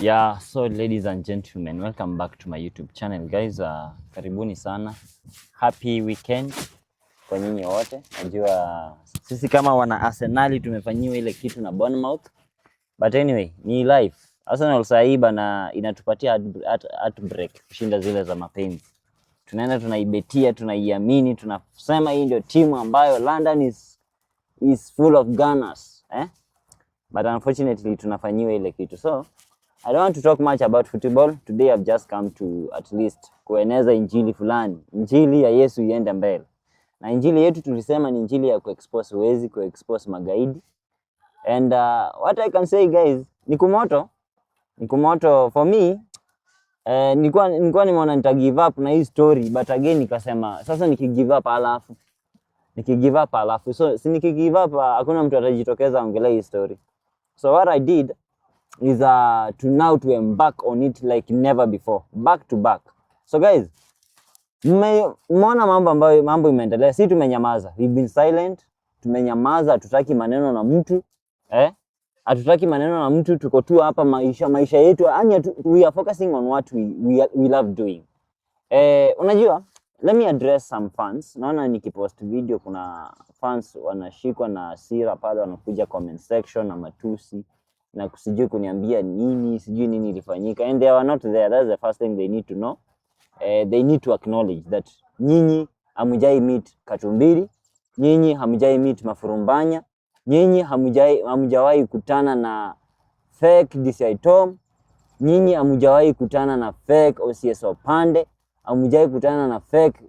Yeah, so ladies and gentlemen, welcome back to my YouTube channel guys. Karibuni sana. Happy weekend kwa nyinyi wote. Najua sisi kama wana Arsenal tumefanyiwa ile kitu na Bournemouth. But anyway, ni life. Arsenal saiba na inatupatia heartbreak kushinda zile za mapenzi. Tunaenda tunaibetia, tunaiamini, tunasema hii ndio timu ambayo London is full of gunners, But unfortunately tunafanyiwa ile kitu. So I don't want to talk much about football. Today I've just come to at least kueneza injili fulani. Injili ya Yesu iende mbele. Na injili yetu tulisema ni injili ya kuexpose wezi, kuexpose magaidi. And what I can say guys, ni kumoto for me. Nilikuwa nimeona nita give up na hii story, but again nikasema sasa nikigive up alafu. So si nikigive up hakuna mtu atajitokeza ongelea hii story. So what I did is to embark on it like never before, back to back. So guys, mmeona mambo imeendelea, si tumenyamaza. We've been silent, tumenyamaza, hatutaki maneno na mtu, hatutaki maneno na mtu, tuko tu hapa maisha yetu, we are focusing on what we love doing. Unajua, let me address some fans. Naona nikipost video kuna fans wanashikwa na hasira pale, wanakuja comment section na matusi na kusijui kuniambia sijui nini ilifanyika, and they are not there. That's the first thing they need to know. They need to acknowledge that nyinyi hamjai meet Katumbiri, nyinyi hamjai meet Mafurumbanya, nyinyi hamjawahi kutana na fake DCI Tom, nyinyi hamjawahi kutana na fake OCS Opande, hamjawahi kutana na fake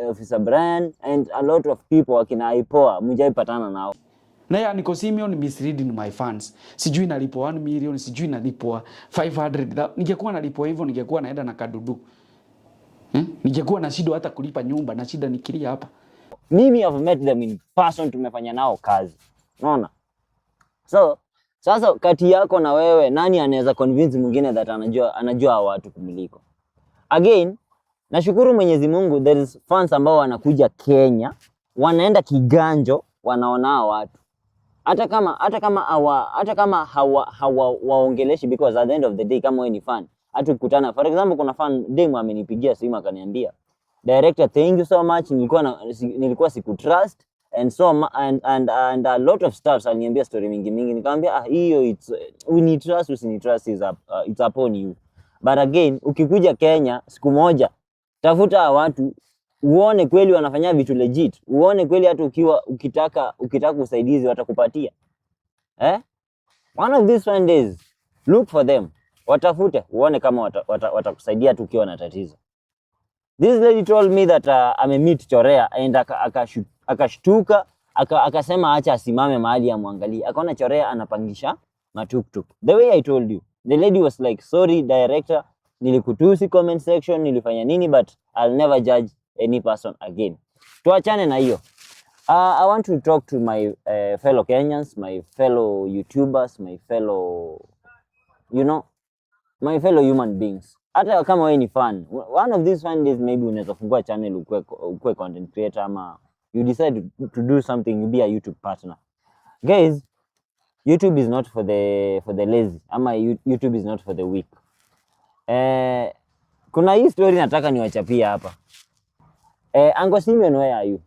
Officer Brian and a lot of people wakina Ipoa, hamjawahi patana nao. Na ya Niko Simeon misleading my fans. Sijui nalipwa 1 million, sijui nalipwa 500. Ningekuwa nalipwa hivyo ningekuwa naenda na kadudu. Ningekuwa na shida hata kulipa nyumba, na shida nikilia hapa. Mimi have met them in person, tumefanya nao kazi. Unaona? So, sasa kati yako na wewe nani anaweza convince mwingine that anajua watu kumuliko? Again, nashukuru Mwenyezi Mungu, there is fans ambao wanakuja Kenya, wanaenda Kiganjo, wanaona watu. Hata kama hawaongeleshi, because at the end of the day kama wewe ni fan, hata ukutana, for example kuna fan demo amenipigia simu akaniambia, "Director, thank you so much, nilikuwa siku-trust and a lot of stuff." Aliniambia story mingi, nikamwambia hiyo we need trust, usinitrust it's upon you. But again, ukikuja Kenya siku moja, tafuta watu uone kweli wanafanya vitu legit, uone kweli hata ukitaka usaidizi watakupatia. One of these fine days, look for them, watafute uone kama watakusaidia tu ukiwa na tatizo. This lady told me that amemeet Chorea and akashtuka, akasema acha asimame mahali amwangalie. Akaona Chorea anapangisha matuktuk. The way I told you, the lady was like, "Sorry director, nilikutusi comment section, nilifanya nini, but I'll never judge any person again." Tuachane na hiyo. I want to talk to my fellow Kenyans, my fellow YouTubers, my fellow human beings. Hata kama wewe ni fan, one of these fun days maybe unaweza fungua channel ukue content creator, ama you decide to do something, you be a YouTube partner. Guys, YouTube is not for the lazy, ama YouTube is not for the weak. Kuna hii story nataka niwachapia hapa. Uncle Simeon, where are you?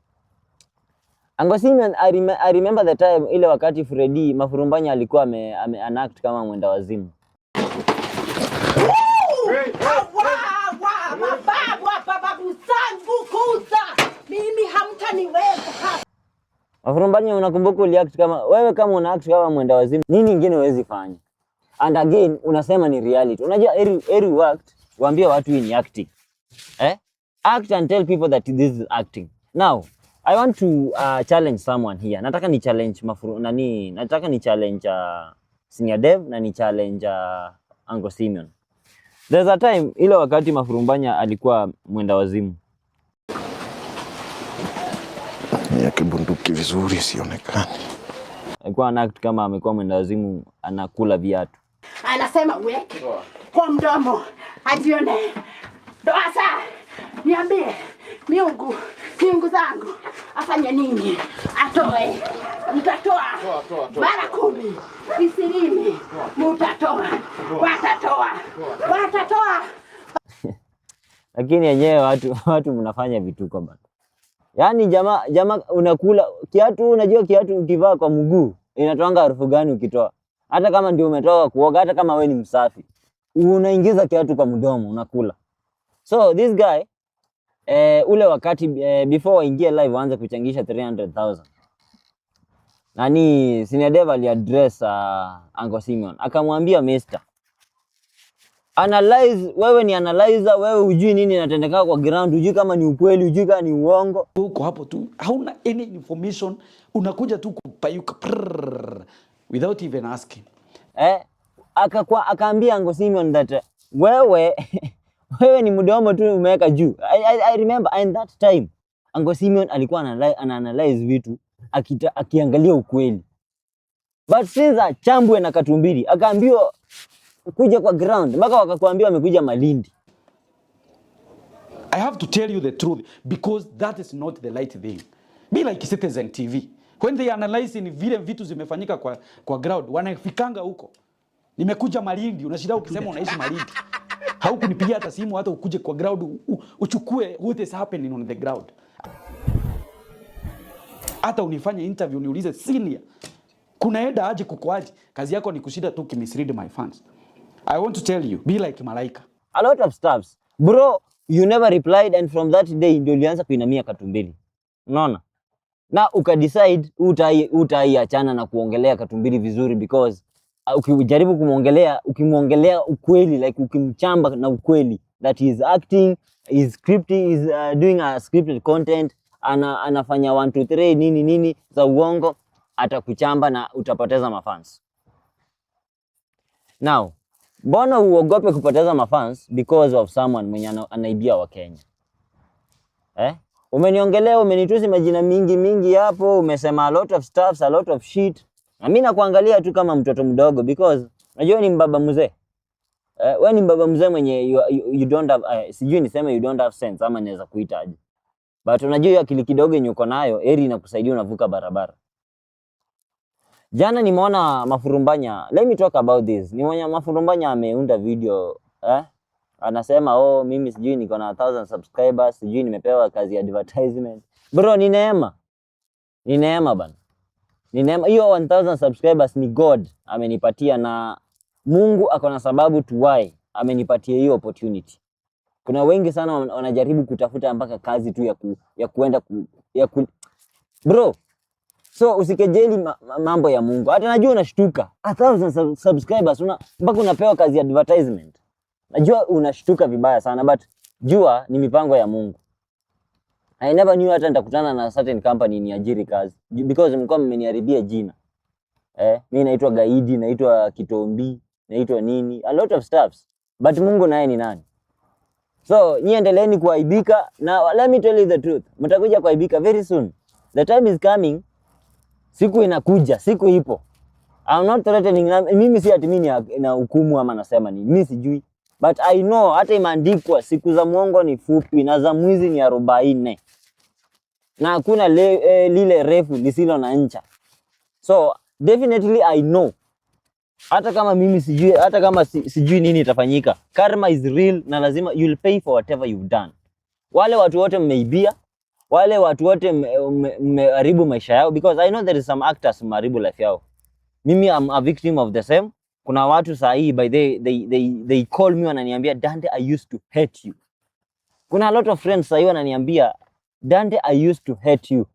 Uncle Simeon, I remember the time ile wakati Freddy Mafurumbanya alikuwa anact kama mwenda wazimu. Babu zangu kuza, mimi hamtaniweza. Mafurumbanya, unakumbuka uliact kama una act kama mwenda wazimu, nini nyingine huwezi fanya? And again unasema ni reality. Unajua every worked, waambie watu hii ni acting. Act and tell people that this is acting. Now, I want to challenge someone here. Nataka ni challenge nataka ni challenge Senior Dev na ni challenge Uncle Simeon. There's a time ile wakati Mafurumbanya alikuwa mwenda wazimu. Ya kibunduki vizuri sionekani. Alikuwa anact kama amekuwa mwenda wazimu, anakula viatu. Anasema uweke kwa mdomo, ajione. Doasa, niambie, miungu zangu afanye nini? Atoe, nitatoa. mara 10, 20, mutatoa, watatoa. Lakini yenyewe watu mnafanya vituko bana. Yaani jamaa unakula kiatu, unajua kiatu ukivaa kwa mguu inatoanga harufu gani ukitoa? Hata kama ndio umetoka kuoga, hata kama we ni msafi, unaingiza kiatu kwa mdomo unakula. So this guy ule wakati before waingie live waanze kuchangisha 300,000. Nani Senior Dev aliaddress Uncle Simeon. Akamwambia Mr. Analyze, wewe ni analyzer, wewe hujui nini inatendeka kwa ground, hujui kama ni ukweli, hujui kama ni uongo. Uko hapo tu, hauna any information, unakuja tu kupayuka without even asking. Akaambia Uncle Simeon that wewe ni mdomo tu umeweka juu. I remember in that time Uncle Simeon alikuwa analyze vitu akiangalia ukweli. But since achambwe na Katumbiri, akaambiwa kuja kwa ground, mpaka wakakuambia wamekuja Malindi. I have to tell you the truth because that is not the right thing. Be like Citizen TV. When they analyze ni vile vitu zimefanyika kwa ground, wanafikanga huko. Nimekuja Malindi, unashida ukisema unaishi Malindi. Haukunipigia hata simu hata ukuje kwa ground uchukue what is happening on the ground. Hata unifanye interview niulize senior, kunaenda aje kukoaje? Kazi yako ni kushida tu kimisread my fans. I want to tell you, be like Malaika. A lot of stuffs. Bro, you never replied and from that day ndio ulianza kuinamia Katumbiri. Unaona? Na ukadecide utaiachana na kuongelea Katumbiri vizuri because ukijaribu ukimwongelea ukweli, like ukimchamba na ukweli that he is acting, is scripting, is doing a scripted content, anafanya 1 2 3 nini za uongo, atakuchamba na utapoteza mafans. Now, mbona uogope kupoteza mafans because of someone mwenye anaibia wa Kenya? Umeniongelea, umenitusi majina mingi hapo, umesema a lot of stuffs, a lot of shit. Na mimi nakuangalia tu kama mtoto mdogo because unajua ni mbaba mzee. Wewe ni mbaba mzee mwenye you don't have sijui niseme you don't have sense ama naweza kuita aje. But unajua hiyo akili kidogo yenye uko nayo eri inakusaidia unavuka barabara. Jana nimeona Mafurumbanya, let me talk about this. Nimeona Mafurumbanya ameunda video anasema mimi sijui niko na 1000 subscribers, sijui nimepewa kazi ya advertisement. Bro, ni neema. Ni neema bana. Ni neema. Hiyo 1000 subscribers ni God amenipatia na Mungu akona sababu to why amenipatia hiyo opportunity. Kuna wengi sana wanajaribu kutafuta mpaka kazi tu ya kuenda Bro, so usikejeli mambo ya Mungu. Hata najua unashtuka. 1000 subscribers mpaka unapewa kazi ya advertisement. Najua unashtuka vibaya sana but jua ni mipango ya Mungu. I never knew hata nitakutana na certain company niajiri kazi because mlikuwa mmeniharibia jina. Mimi naitwa Gaidi, naitwa Kitombi, naitwa nini, a lot of stuffs. But Mungu naye ni nani? So, niendeleeni kuaibika na let me tell you the truth. Mtakuja kuaibika very soon. The time is coming. Siku inakuja, siku ipo. I'm not threatening. Mimi si ati mimi na hukumu ama nasema ni. Mimi sijui. But I know hata imeandikwa siku za mwongo ni fupi na za mwizi ni 40. Na hakuna lile refu lisilo na ncha. So definitely I know. Hata kama mimi sijui, hata kama sijui nini itafanyika. Karma is real na lazima you'll pay for whatever you've done. Wale watu wote mmeibia, wale watu wote mmeharibu maisha yao because I know there is some actors mmeharibu life yao. Mimi am a victim of the same. Kuna watu sahi by they call me wananiambia Dante I used to hate you. Kuna a lot of friends sahi wananiambia Dante I used to hate you.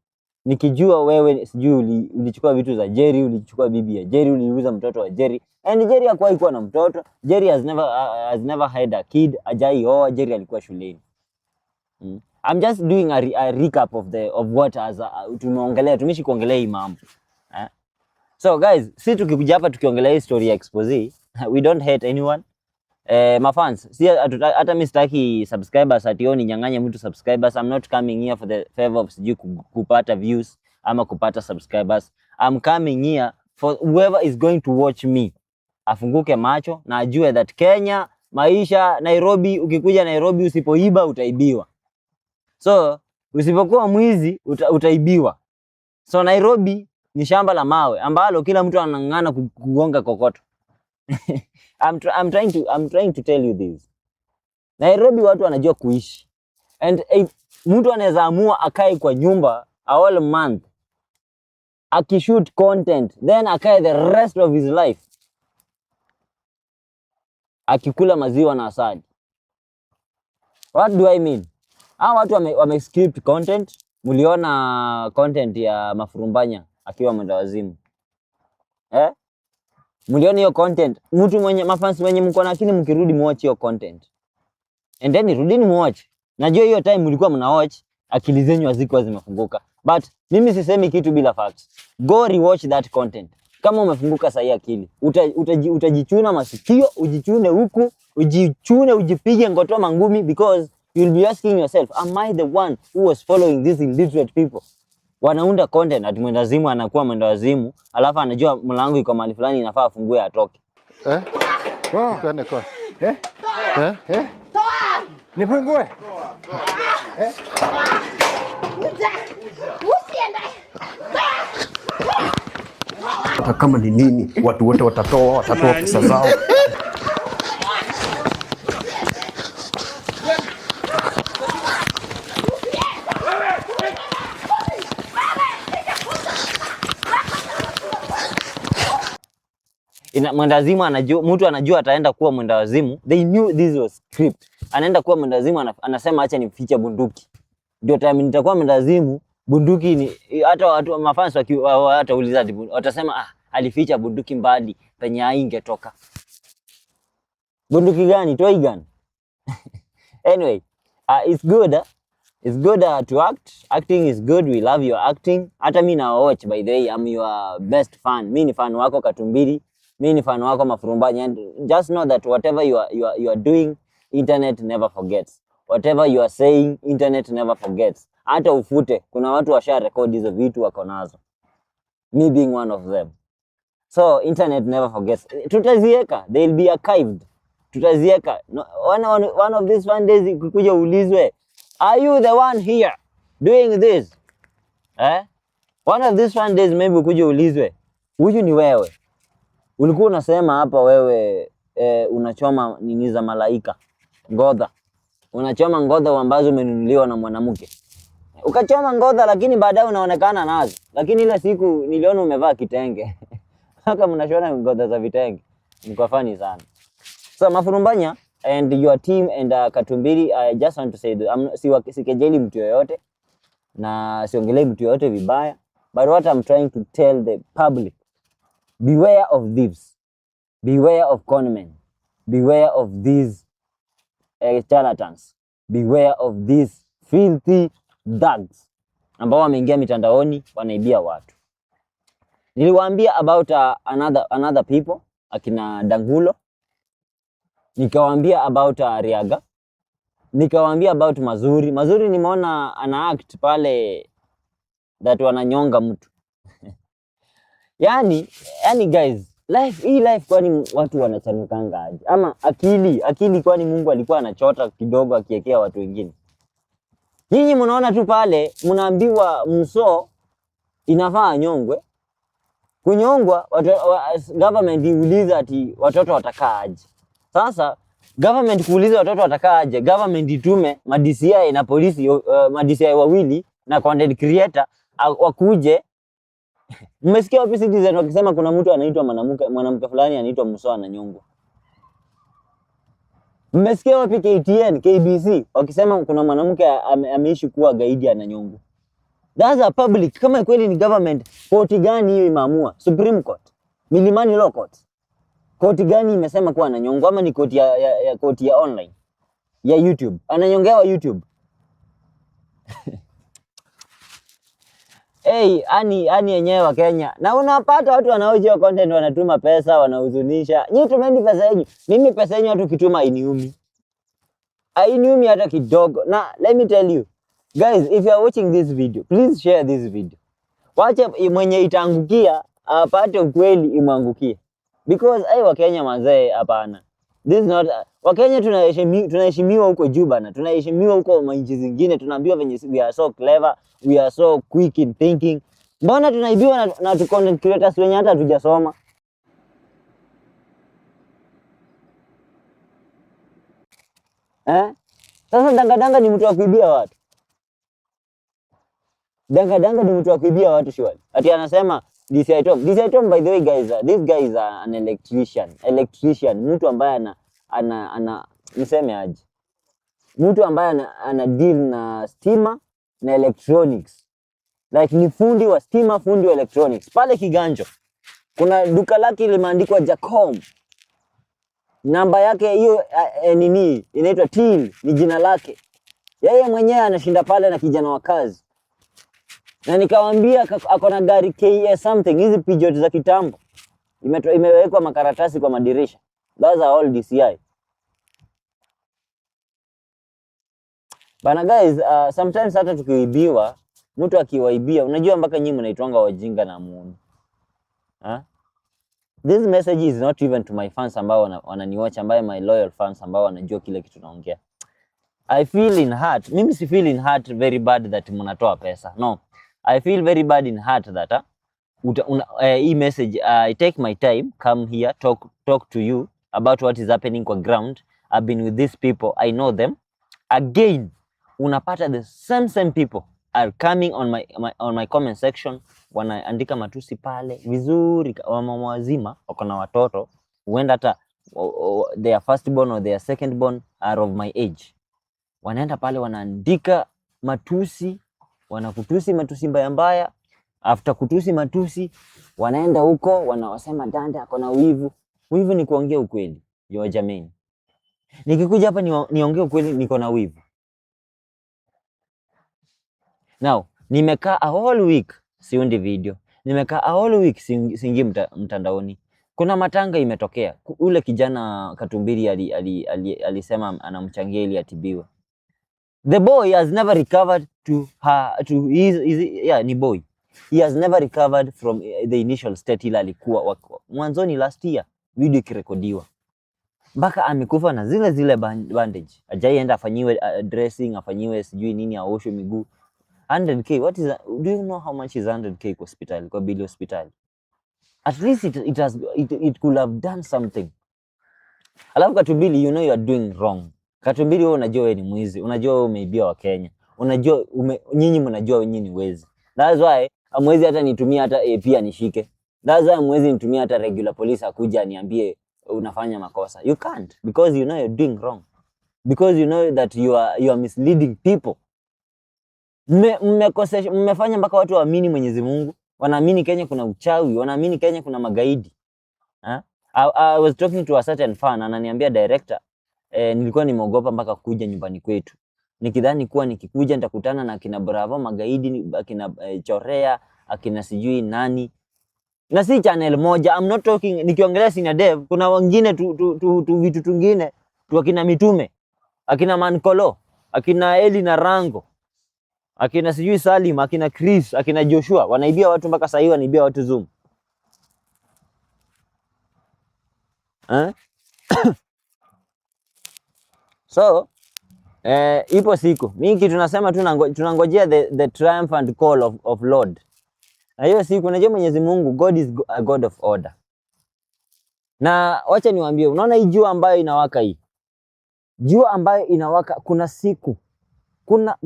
Nikijua wewe sijui ulichukua vitu za Jerry, ulichukua bibi ya Jerry, uliuza mtoto wa Jerry. And Jerry hakuwahi kuwa na mtoto. Jerry has never had a kid. Ajai Jerry alikuwa shuleni. I'm just doing a recap of what tumeongelea, tumishi kuongelea hii mambo. So guys, si tukikuja hapa tukiongelea hii story ya expose, we don't hate anyone. Mafans, si hata mimi sitaki subscribers ationi nyang'anya mtu subscribers. I'm not coming here for the favor of sijui kupata views ama kupata subscribers. I'm coming here for whoever is going to watch me. Afunguke macho na ajue that Kenya, maisha, Nairobi, ukikuja Nairobi usipoiba utaibiwa. So, usipokuwa mwizi utaibiwa. So Nairobi ni shamba la mawe ambalo kila mtu anang'ang'ana kugonga kokoto. I'm trying to tell you this. Nairobi watu wanajua kuishi. And mtu anaweza amua akae kwa nyumba a whole month akishoot content, then akae the rest of his life akikula maziwa na asali. What do I mean? Hao watu wame script content. Muliona content ya Mafurumbanya akiwa mwendawazimu. Muliona hiyo content. Mtu mwenye mafans wenye mko na akili mkirudi muwatch hiyo content. And then rudini muwatch. Najua hiyo time mlikuwa mna watch, akili zenyu hazikuwa zimefunguka. But mimi sisemi kitu bila facts. Go rewatch that content. Kama umefunguka sahi akili, utajichuna masikio, ujichune huku, ujichune, ujipige ngoto mangumi, because you'll be asking yourself, am I the one who was following these illiterate people? Wanaunda content ati mwendawazimu anakuwa mwendawazimu, alafu anajua mlango iko mahali fulani inafaa afungue atoke. Kwenda kwa. Nifungue. Hata kama ni nini, watu wote watatoa pesa zao. Mwendawazimu anajua, mtu anajua ataenda kuwa mwendawazimu. They knew this was script. Anaenda kuwa mwendawazimu, anasema acha nifiche bunduki. Ndio time nitakuwa mwendawazimu, bunduki ni hata watu mafans hata uliza watasema alificha bunduki mbali penye haingetoka. Bunduki gani? Toy gun. Anyway, it's good. It's good to act. Acting is good. We love your acting. Hata mimi na watch, by the way, I'm your best fan. Mimi ni fan wako Katumbiri. Mimi ni fan wako Mafurumbanya. And just know that whatever you are doing, internet never forgets. Whatever you are saying, internet never forgets. Hata ufute, kuna watu washa record hizo vitu wako nazo. Me being one of them. So internet never forgets. Tutazieka, they'll be archived. Tutazieka. One of these one days kukuja ulizwe, are you the one here doing this? One of these one days maybe kukuja ulizwe, huyu ni wewe. Ulikuwa unasema hapa wewe unachoma nini za malaika, ngodha. Unachoma ngodha ambazo umenunuliwa na mwanamke. Ukachoma ngodha lakini baadaye unaonekana nazo. Lakini ile siku niliona umevaa kitenge. Haka mnashona ngodha za vitenge. Mko funny sana. So Mafurumbanya and your team and Katumbiri, I just want to say that sikejeli mtu yoyote na siongelei mtu yoyote vibaya, but what I'm trying to tell the public, beware of thieves, beware of conmen, beware of these charlatans, beware of these filthy thugs ambao wameingia mitandaoni wanaibia watu. Niliwaambia about another people, akina Dangulo, nikawaambia about Riaga, nikawaambia about Mazuri nimeona ana act pale that wananyonga mtu. yani guys, life kwani watu wanachanukanga aje? Ama akili kwani Mungu alikuwa anachota kidogo akiwekea watu wengine? Nyinyi mnaona tu pale mnaambiwa mso inafaa anyongwe. Kunyongwa government iuliza ati watoto watakaa aje. Sasa government kuuliza watoto watakaa aje, government itume ma DCI na polisi, ma DCI wawili na content creator wakuje. Mmesikia wapi Citizen wakisema kuna mtu anaitwa mwanamke fulani anaitwa Muso ananyongwa? Mmesikia wapi KTN, KBC wakisema kuna mwanamke ameishi kuwa gaidi ananyongwa? That's a public. Kama kweli ni government, koti gani hiyo imeamua? Supreme Court, Milimani Law Court, koti gani imesema kuwa ananyongwa? Ama ni koti koti ya online ya YouTube? Ananyongewa YouTube. Ani yenyewe wa Kenya. Na unapata watu wanaoje content wanatuma pesa, wanahuzunisha. Nyinyi tumeni pesa yenu. Mimi pesa yenu watu kituma iniumi. Hainiumi hata kidogo. Na let me tell you, guys, if you are watching this video, please share this video. Wacha mwenye itaangukia apate ukweli imwangukie. Because wa Kenya mazee hapana. This is not Wakenya tunaheshimiwa huko juu bana. Tunaheshimiwa huko manchi zingine, tunaambiwa venye we are so clever, we are so quick in thinking. Mbona tunaibiwa na tu content creators wenye hata hatujasoma? Sasa Dangadanga ni mtu wa kuibia watu. Dangadanga ni mtu wa kuibia watu shwari. Ati anasema DCI Tom. DCI Tom, by the way guys, this guy is an electrician. Mtu ambaye niseme aje. Mtu ambaye ana deal na stima na electronics. Like ni fundi wa stima, fundi wa electronics. Pale Kiganjo kuna duka lake limeandikwa Jacom. Namba yake hiyo nini inaitwa Till, ni jina lake. Yeye mwenyewe anashinda pale na kijana wa kazi. Na nikamwambia ako na gari KS something, hizi Peugeot za kitambo. Imewekwa makaratasi kwa madirisha. Those are all DCI. Bana guys, sometimes hata tukiibiwa, mtu akiwaibia, unajua mpaka nyinyi mnaitwanga wajinga na muone. This message is not even to my fans ambao wananiwatch, ambao my loyal fans ambao wanajua kile kitu naongea. I feel in heart. Mimi si feel in heart very bad that mnatoa pesa. No. I feel very bad in heart that hii message, I take my time, come here, talk to you about what is happening on ground. I've been with these people, I know them. Again, unapata the same people are coming on my comment section, wanaandika matusi pale vizuri. Mama wazima wako na watoto, huenda hata their first born or their second born are of my age. Wanaenda pale wanaandika matusi, wanakutusi matusi mbaya. After kutusi matusi, wanaenda huko wanawasema Danda ako na wivu. Wivu ni kuongea ukweli. Yo jameni, nikikuja hapa niongee ukweli, niko na wivu. Now, nimekaa a whole week siundi video. Nimekaa a whole week singi mtandaoni. Kuna matanga imetokea. Ule kijana Katumbiri alisema anamchangia ili atibiwe. The boy has never recovered ni boy. He has never recovered from the initial state ila alikuwa mwanzoni last year video ikirekodiwa. Mpaka amekufa na zile bandage. Ajaienda afanyiwe dressing, afanyiwe sijui nini, aoshwe miguu. 100k, do you know how much is 100k kwa hospital, kwa bili hospital? At least it could have done something. Alafu Katumbiri, you know you are doing wrong. Katumbiri, wewe unajua wewe ni mwizi, unajua wewe umeibia wa Kenya. Unajua nyinyi mnajua wewe ni wezi. That's why amwezi hata nitumia hata AP anishike. That's why amwezi nitumia hata regular police akuja aniambie unafanya makosa. You can't, because you know you're doing wrong. Because you know that you are misleading people. Mmefanya mpaka watu waamini Mwenyezi Mungu, wanaamini Kenya kuna uchawi, wanaamini Kenya kuna magaidi. I was talking to a certain fan, ananiambia director, nilikuwa nimeogopa mpaka kuja nyumbani kwetu. Nikidhani kuwa nikikuja nitakutana na akina Bravo magaidi, akina Chorea, akina sijui nani. Na si channel moja, I'm not talking, nikiongelea Senior Dev, kuna wengine vitu tungine, akina Mitume, akina Mankolo, akina Eli na Rango, akina sijui Salim, akina Chris, akina Joshua, wanaibia watu mpaka sasa hivi wanaibia watu Zoom. So, ipo siku. Mimi kitu nasema tunangojea the triumphant call of Lord. Na hiyo siku unajua Mwenyezi Mungu, God is a God of order. Na wacha niwaambie, unaona hii jua ambayo inawaka hii. Jua ambayo inawaka, kuna siku.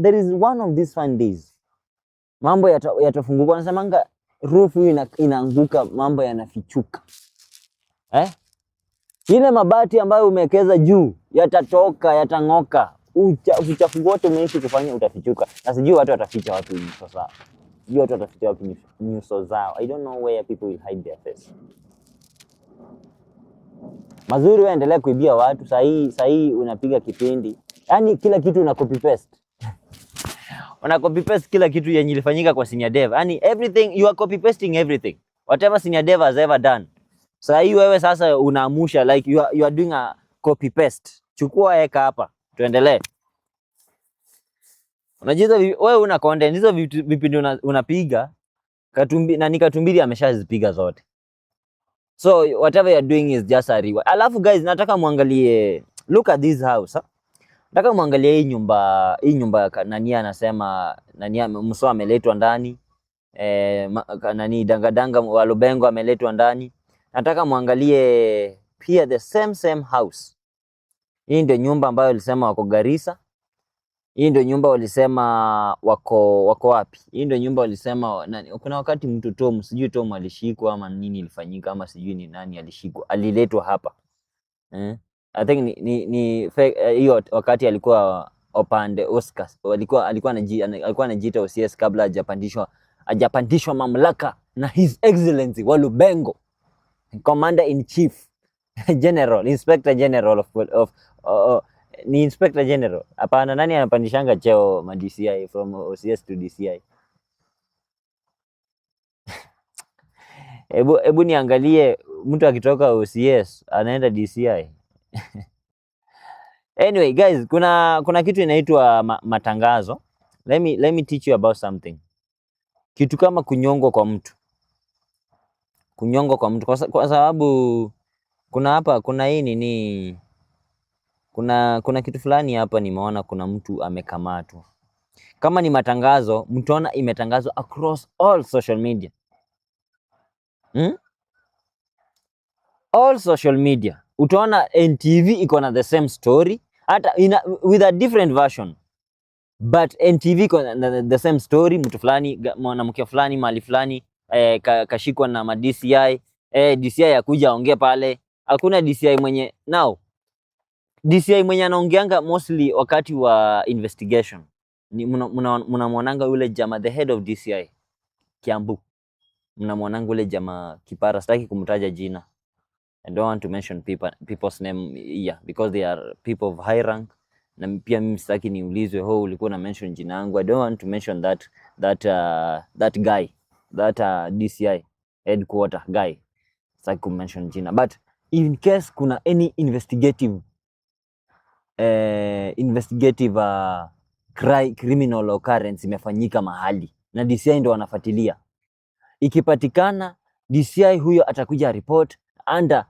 There is one of these fine days. Mambo yatafunguka. Wanasemanga roof inaanguka, mambo yanafichuka. Ile mabati ambayo umewekeza juu yatatoka, yatang'oka. Uchafu wote umeishi kufanya utafichuka. Na sijui watu wataficha wapi nyuso zao. Sijui watu wataficha wapi nyuso zao. I don't know where people will hide their face. Mazuri wewe endelea kuibia watu. Sahii unapiga kipindi. Yaani kila kitu una copy paste. Una copy paste kila kitu yenye ilifanyika kwa Senior Dev. Yaani everything, you are copy pasting everything. Whatever Senior Dev has ever done. Sahii wewe sasa unaamusha, like you are doing a copy paste. Chukua eka hapa. Tuendelee. Unajua wewe una content, hizo vipindi unapiga Katumbiri ameshazipiga zote. So whatever you are doing is just a reward. Alafu guys, nataka muangalie, look at this house. Nataka muangalie hii nyumba nani anasema nani Mswa ameletwa ndani. nani dangadanga wa Lubengo ameletwa ndani. Nataka muangalie pia the same house. Hii ndio nyumba ambayo walisema wako Garissa. Hii ndio nyumba walisema wako wapi? Hii ndio nyumba walisema kuna wakati mtu Tom, sijui Tom alishikwa ama nini ilifanyika ama sijui ni nani alishikwa, aliletwa hapa. I think ni hiyo wakati alikuwa opande Oscars. Alikuwa anajiita OCS kabla hajapandishwa mamlaka na His Excellency wa Lubengo, Commander in Chief General, Inspector General of ni Inspector General. Hapana, nani anapandishanga cheo ma DCI from OCS to DCI? Ebu niangalie mtu akitoka OCS anaenda DCI. Anyway guys, kuna kitu inaitwa matangazo. Let me teach you about something. Kitu kama kunyongwa kwa mtu. Kwa sababu kuna hii nini, kuna kitu fulani hapa nimeona kuna mtu amekamatwa. Kama ni matangazo, mtaona imetangazwa across all social media. All social media. Utaona NTV iko na the same story, hata with a different version. But NTV iko na the same story. Mtu fulani, mwanamke fulani mahali fulani kashikwa na DCI. DCI akuja aongee pale. Hakuna DCI mwenye DCI mwenye anaongeanga mostly wakati wa investigation. Mnamwonanga yule jamaa, the head of DCI Kiambu. Mnamwonanga yule jamaa kipara, sitaki kumtaja jina. I don't want to mention people's name here because they are people of high rank. Na pia mimi sitaki niulizwe ulikuwa na mention jina yangu. I don't want to mention that guy, that DCI headquarter guy. Sitaki kumention jina, but in case kuna any investigative criminal occurrence imefanyika mahali na DCI ndo wanafuatilia, ikipatikana DCI huyo atakuja report under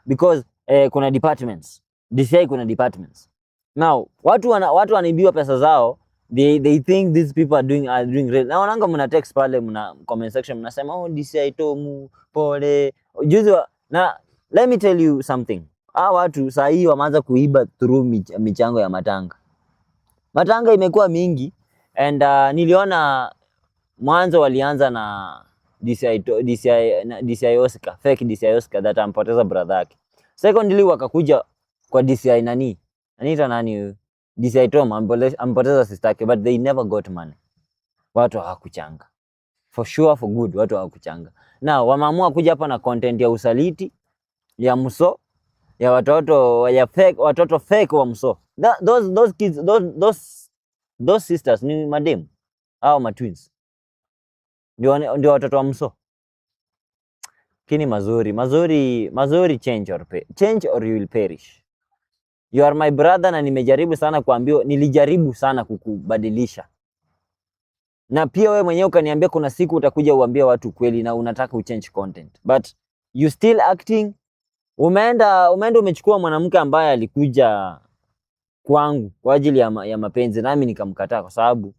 because kuna departments. DCI kuna departments. Now watu wanaibiwa pesa zao, they think these people are doing real. Na wananga mna text pale, mna comment section mnasema DCI Tomu pole juzi na let me tell you something. Watu saa hii wameanza kuiba through michango ya matanga. Matanga imekuwa mingi and niliona mwanzo walianza na DCI Oscar, fake DCI Oscar that ampoteza brother yake. Secondly wakakuja kwa DCI nani? Anita nani? DCI Tom ampoteza sister yake, but they never got money. Watu hawakuchanga. For sure, for good, watu hawakuchanga. Now wameamua kuja hapa na content ya usaliti, ya mso, ya watoto fake wa mso. Those kids, those sisters ni madem au matwins. Ndio watoto wa mso. Kini mazuri change or you will perish. You are my brother na nilijaribu sana kukubadilisha. Na pia wewe mwenyewe ukaniambia kuna siku utakuja uambie watu kweli na unataka uchange content. But you still acting. Umeenda umechukua mwanamke ambaye alikuja kwangu kwa ajili ya mapenzi, nami nikamkataa kwa sababu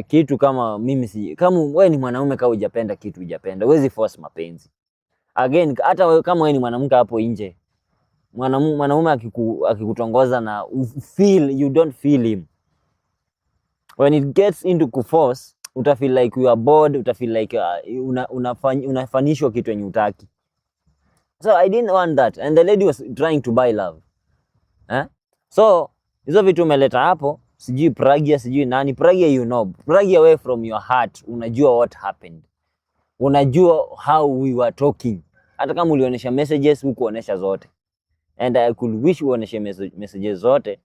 kitu kama mimi kama wewe ni mwanaume kama hujapenda kitu hujapenda, huwezi force mapenzi. Again, hata kama wewe ni mwanamke hapo nje, mwanaume akikutongoza na you don't feel him. When it gets into kuforce, utafeel like you are bored, utafeel like unafanishwa kitu yenye utaki. So I didn't want that, and the lady was trying to buy love. So hizo vitu umeleta hapo, sijui Pragia, sijui nani. Pragia, Pragia away from your heart, unajua what happened. Unajua how we were talking. Hata kama ulionyesha messages, hukuonyesha zote. And I could wish uonyeshe messages zote,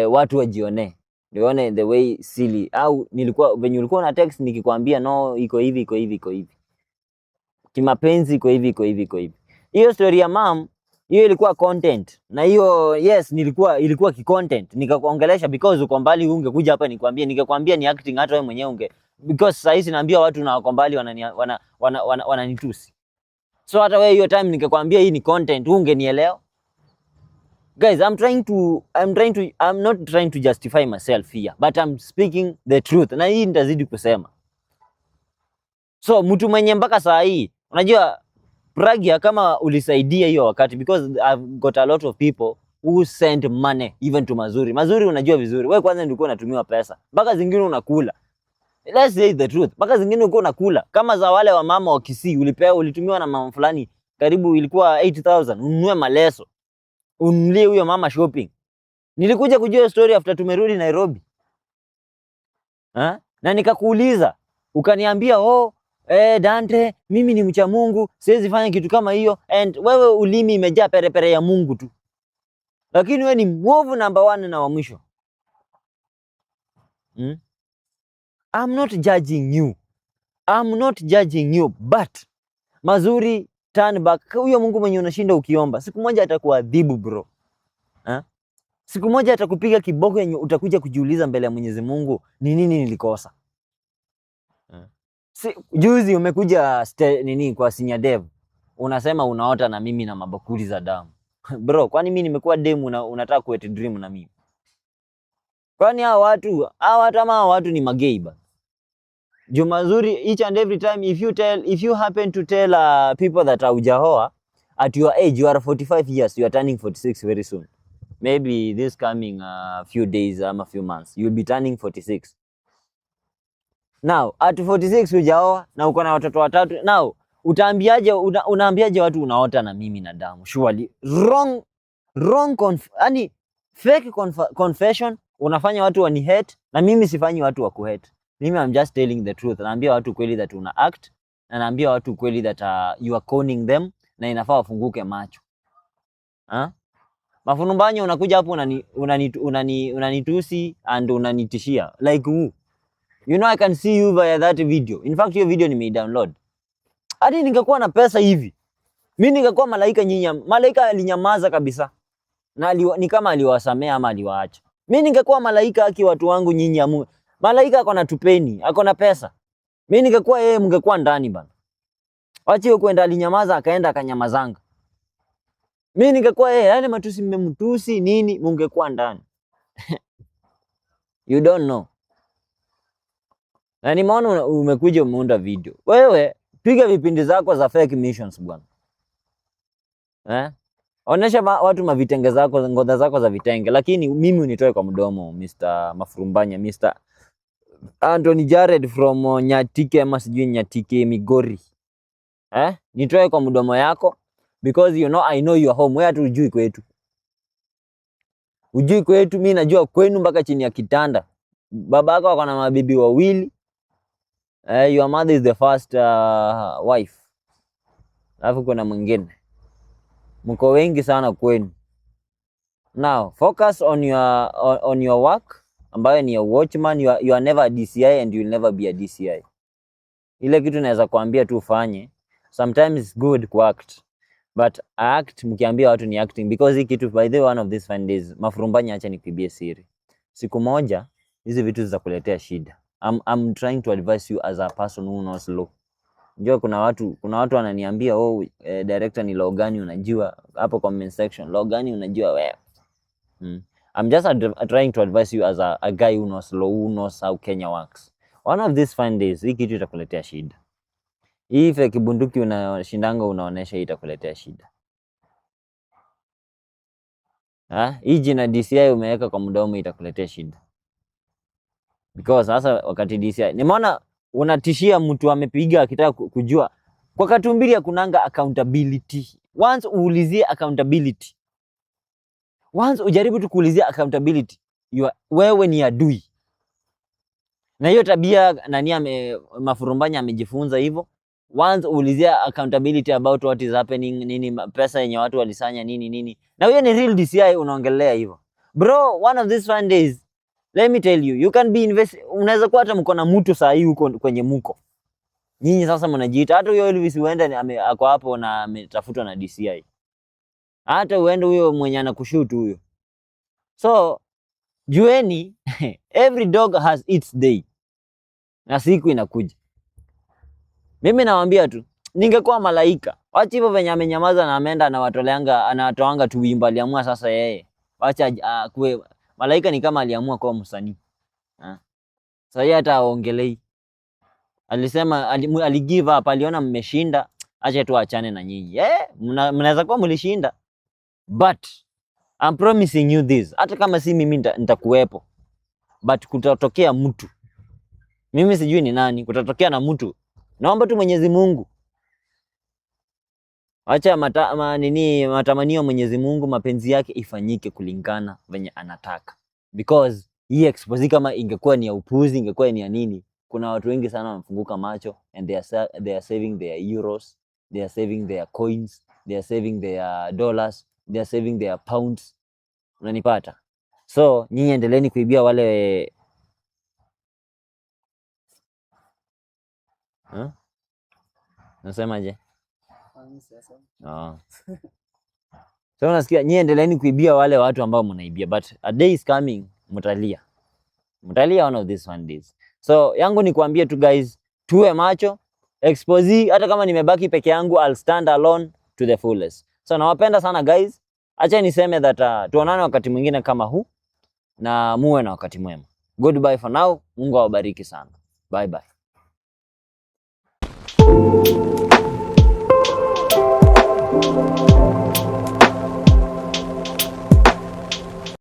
watu wajione. Nione the way silly. Au venye ulikuwa na text nikikwambia no, iko hivi. Kimapenzi iko hivi. Hiyo story ya mom, hiyo ilikuwa content. Na hiyo yes, ilikuwa ki-content. Nikakuongelesha because uko mbali, ungekuja hapa nikakwambia ni acting, hata wewe mwenyewe because sasa hizi naambia watu na wako mbali wananitusi. So hata wewe hiyo time nikakwambia hii ni content, ungenielewa. Guys, I'm not trying to justify myself here, but I'm speaking the truth. Na hii nitazidi kusema. So mtu mwenye mpaka saa hii unajua Pragya kama ulisaidia hiyo wakati, because I've got a lot of people who send money even to Mazuri. Mazuri unajua vizuri. Wewe kwanza ndio unatumiwa pesa. Mpaka zingine unakula. Let's say the truth. Mpaka zingine uko unakula. Kama za wale wa mama wa Kisii ulitumiwa na mama fulani karibu ilikuwa 80,000 ununue maleso. Ununulie huyo mama shopping. Nilikuja kujua story after tumerudi Nairobi. Na nikakuuliza, ukaniambia Dante, mimi ni mcha Mungu, siwezi fanya kitu kama hiyo. And wewe ulimi imejaa perepere ya Mungu tu. Lakini wewe ni mwovu number 1 na wa mwisho. I'm not judging you. I'm not judging you, but Mazuri, turn back. Huyo Mungu mwenye unashinda ukiomba, siku moja atakuadhibu bro. Siku moja atakupiga kiboko yenye utakuja kujiuliza mbele ya Mwenyezi Mungu, ni nini nilikosa? Juzi umekuja kwa Senior Dev, unasema unaota na mimi na mabakuli za damu. Bro, kwani mimi nimekuwa demu unataka kuet dream na mimi? Kwani hao watu ni magei ba? Mazuri, each and every time if you happen to tell people that hujaoa at your age, you are 45 years, you are turning 46 very soon. Maybe this coming few days a few months you'll be turning 46. Now at 46 hujaoa na uko na watoto watatu. Now unaambiaje watu unaota na mimi na damu? Surely yani fake confession. Unafanya watu wani hate na mimi sifanyi watu wa kuhate. Mimi I'm just telling the truth. Naambia watu kweli that una act, na naambia watu kweli that you are conning them, na inafaa wafunguke macho. Mafunumbanya unakuja hapo unanitusi and unanitishia like who? You know I can see you via that video. In fact hiyo video nimei-download. Hadi ningekuwa na pesa hivi, mimi ningekuwa malaika malaika alinyamaza kabisa. Na ni kama aliwasamea ama aliwaacha. Mimi ningekuwa malaika aki watu wangu nyinyi ya Mungu. Malaika ako na tupeni, ako na pesa. Mimi ningekuwa yeye, mngekuwa ndani bana. Wacha yeye kwenda alinyamaza akaenda akanyamazanga. Mimi ningekuwa yeye, yani matusi mmemtusi nini, mngekuwa ndani. You don't know. Na nimeona umekuja umeunda video. Wewe piga vipindi zako za fake missions bwana. Onesha watu mavitenge zako, ngoda zako za vitenge, lakini mimi unitoe kwa mdomo Mr. Mafurumbanya, Mr. Anthony Jared from Nyatike ama sijui Nyatike Migori. Nitoe kwa mdomo yako because you know I know your home. Wewe hata hujui kwetu. Hujui kwetu, mimi najua kwenu mpaka chini ya kitanda. Babako ako na mabibi wawili. Your mother is the first wife. Alafu kuna mwingine. Mko wengi sana kwenu. Now, focus on your work, ambayo ni a watchman. You are never a DCI and you will never be a DCI. Ile kitu naweza kuambia tu ufanye. Sometimes it's good to act, but act mkiambia watu ni acting, because hii kitu by the one of these fine days, Mafurumbanya, acha nikibie siri. Siku moja hizi vitu zitakuletea shida. I'm trying to advise you as a person who knows law. Njoo kuna watu wananiambia director ni law gani unajua? Hapo comment section, law gani unajua wewe? I'm just trying to advise you as a guy who knows law, who knows how Kenya works. One of these fine days hii kitu itakuletea shida. Hii fake bunduki unashindanga unaonesha itakuletea shida. Hii jina DCI umeweka kwa mdomo itakuletea shida. Because sasa wakati DCI nimeona unatishia mtu amepiga akitaka kujua. Kwa Katumbili ya kunanga accountability. Once uulizie accountability. Once ujaribu tu kuulizia accountability, wewe ni adui. Na hiyo tabia Mafurumbanya amejifunza hivyo. Once uulizia accountability about what is happening, nini pesa yenye watu walisanya nini. Na wewe ni real DCI unaongelea hivyo. Bro, one of these fun days, let me tell you can be unaweza kuwa hata mko na mtu saa hii huko kwenye mko. Nyinyi sasa mnajiita hata huyo Elvis huenda ako hapo na ametafutwa na DCI. Hata uende huyo mwenye anakushutu huyo. So, jueni every dog has its day. Na siku inakuja. Mimi nawaambia tu, ningekuwa malaika. Wacha hivyo venye amenyamaza na ameenda anatoanga tu wimbo, aliamua sasa yeye. Wacha kuwe malaika ni kama aliamua kuwa msanii. Sasa yeye hata aongelei. Alisema ali give up, aliona mmeshinda, acha tu achane na nyinyi. Mnaweza kuwa mlishinda, but I'm promising you this, hata kama si mimi nitakuwepo, but kutatokea mtu, mimi sijui ni nani, kutatokea na mtu. Naomba tu Mwenyezi Mungu, acha matamanio Mwenyezi Mungu, mapenzi yake ifanyike kulingana venye anataka, because hii expose kama ingekuwa ni ya upuzi, ingekuwa ni ya nini, kuna watu wengi sana wamefunguka macho, and they are saving their euros, they are saving their coins, they are saving their dollars, they are saving their pounds. Unanipata? So nyinyi endeleeni kuibia wale nasemaje? So unasikia, nyinyi endeleeni kuibia wale watu ambao mnaibia, but a day is coming, mtalia one of these one days. So yangu ni kuambia tu guys, tuwe macho, expose. Hata kama nimebaki peke yangu, I'll stand alone to the fullest. So nawapenda sana guys, acha niseme that tuonane wakati mwingine kama huu, na muwe na wakati mwema. Goodbye for now, Mungu awabariki sana, bye bye.